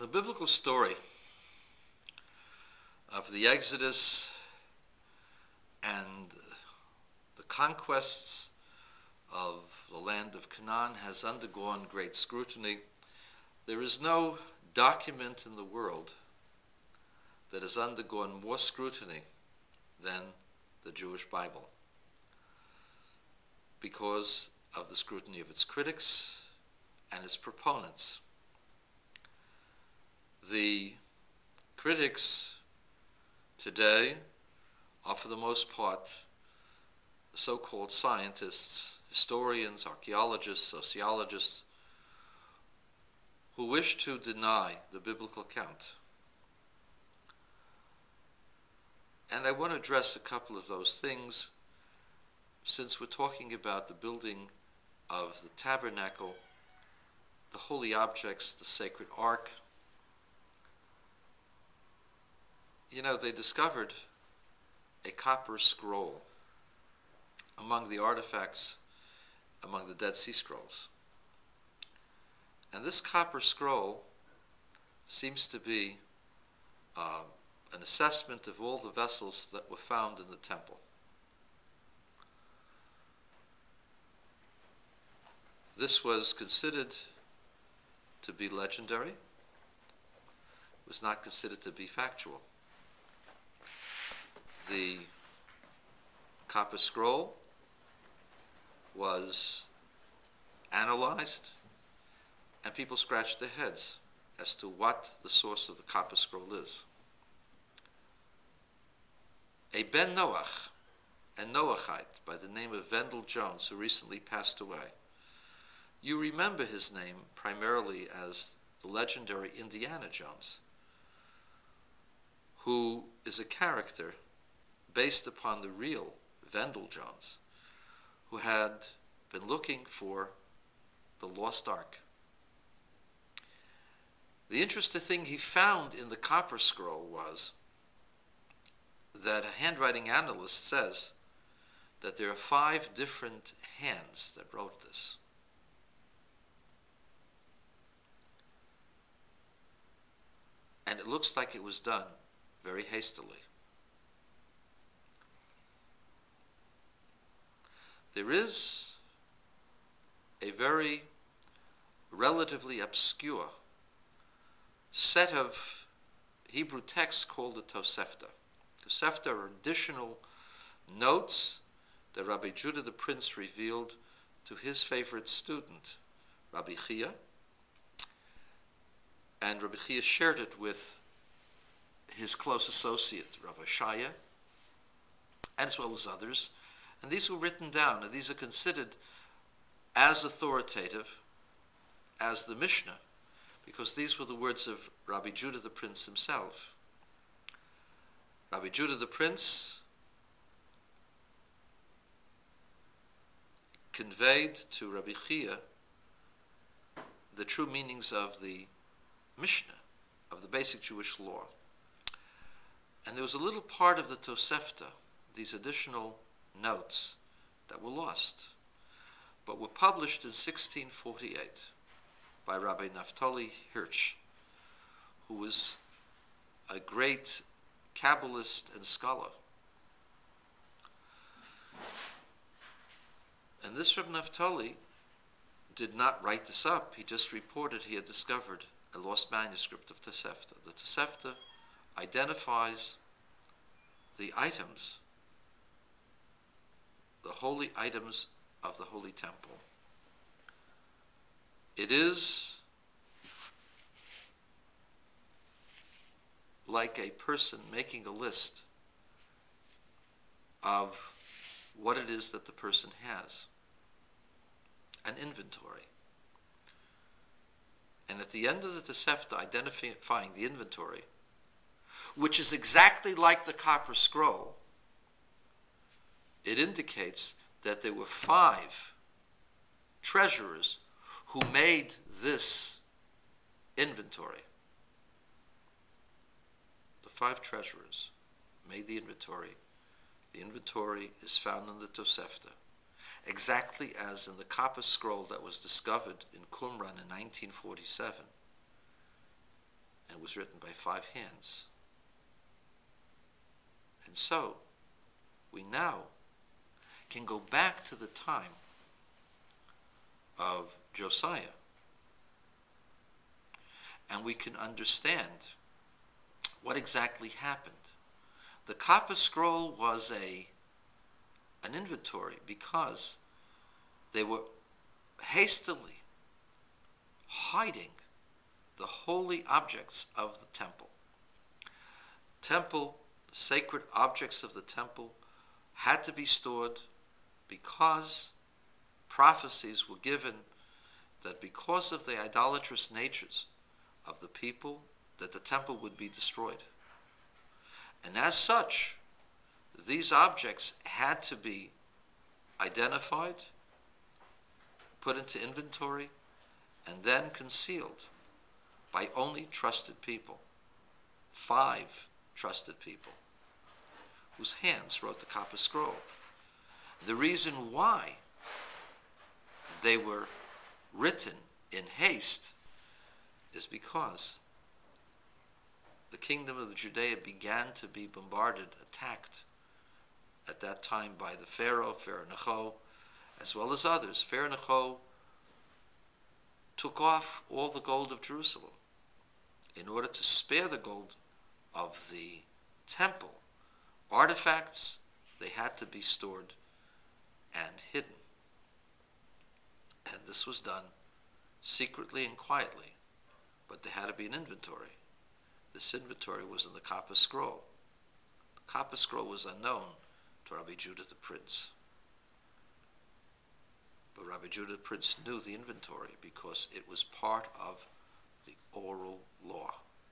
biblical story of the Exodus and the conquests of the land of Canaan has undergone great scrutiny. There is no document in the world that has undergone more scrutiny than the Jewish Bible because of the scrutiny of its critics and its proponents. The critics today are, for the most part, so-called scientists, historians, archaeologists, sociologists, who wish to deny the biblical account. And I want to address a couple of those things since we're talking about the building of the tabernacle, the holy objects, the sacred ark. You know, they discovered a copper scroll among the artifacts, among the Dead Sea Scrolls. And this copper scroll seems to be an assessment of all the vessels that were found in the temple. This was considered to be legendary. It was not considered to be factual. The copper scroll was analyzed, and people scratched their heads as to what the source of the copper scroll is. A Ben Noach, a Noachite by the name of Wendell Jones, who recently passed away. You remember his name primarily as the legendary Indiana Jones, who is a character based upon the real Wendell Jones, who had been looking for the lost ark. The interesting thing he found in the copper scroll was that a handwriting analyst says that there are 5 different hands that wrote this. And it looks like it was done very hastily. There is a very relatively obscure set of Hebrew texts called the Tosefta. Tosefta are additional notes that Rabbi Judah the Prince revealed to his favorite student, Rabbi Chia, and Rabbi Chia shared it with his close associate, Rabbi Shaya, as well as others. And these were written down, and these are considered as authoritative as the Mishnah, because these were the words of Rabbi Judah the Prince himself. Rabbi Judah the Prince conveyed to Rabbi Chia the true meanings of the Mishnah, of the basic Jewish law. And there was a little part of the Tosefta, these additional notes, that were lost, but were published in 1648 by Rabbi Naphtali Hirsch, who was a great Kabbalist and scholar. And this Rabbi Naphtali did not write this up. He just reported he had discovered a lost manuscript of Tosefta. The Tosefta identifies the items, the holy items of the Holy Temple. It is like a person making a list of what it is that the person has, an inventory. And at the end of the Tosefta, identifying the inventory, which is exactly like the copper scroll, it indicates that there were 5 treasurers who made this inventory. The 5 treasurers made the inventory. The inventory is found in the Tosefta, exactly as in the copper scroll that was discovered in Qumran in 1947. and was written by 5 hands. And so, we now can go back to the time of Josiah, and we can understand what exactly happened. The copper scroll was an inventory because they were hastily hiding the holy objects of the temple. Sacred objects of the temple had to be stored because prophecies were given that because of the idolatrous natures of the people, that the temple would be destroyed. And as such, these objects had to be identified, put into inventory, and then concealed by only trusted people. 5 trusted people whose hands wrote the copper scroll. The reason why they were written in haste is because the kingdom of Judea began to be bombarded, attacked at that time by the Pharaoh Necho, as well as others. Pharaoh Necho took off all the gold of Jerusalem. In order to spare the gold of the temple, artifacts, they had to be stored and hidden. And this was done secretly and quietly, but there had to be an inventory. This inventory was in the copper scroll. The copper scroll was unknown to Rabbi Judah the Prince. But Rabbi Judah the Prince knew the inventory because it was part of the oral law.